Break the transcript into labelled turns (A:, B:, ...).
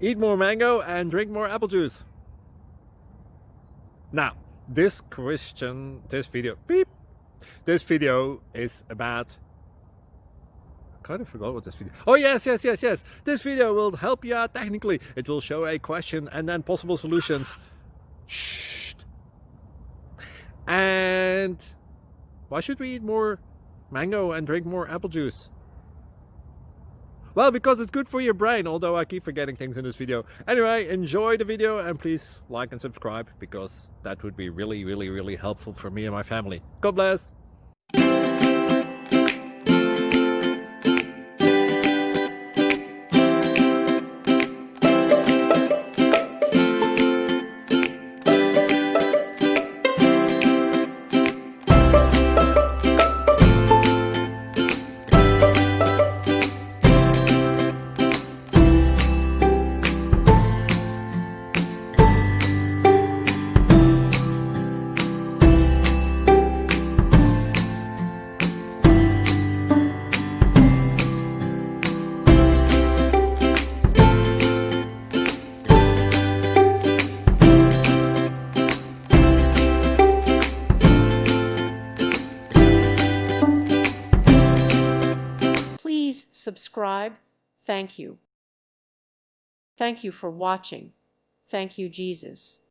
A: Eat more mango and drink more apple juice. Now, this video is about, I kind of forgot what this video. Oh yes. This video will help you out technically. It will show a question and then possible solutions. Shh. And why should we eat more mango and drink more apple juice? Well, because it's good for your brain, although I keep forgetting things in this video. Anyway, enjoy the video and please like and subscribe, because that would be really helpful for me and my family. God bless!
B: Please subscribe. Thank you. Thank you for watching. Thank you, Jesus.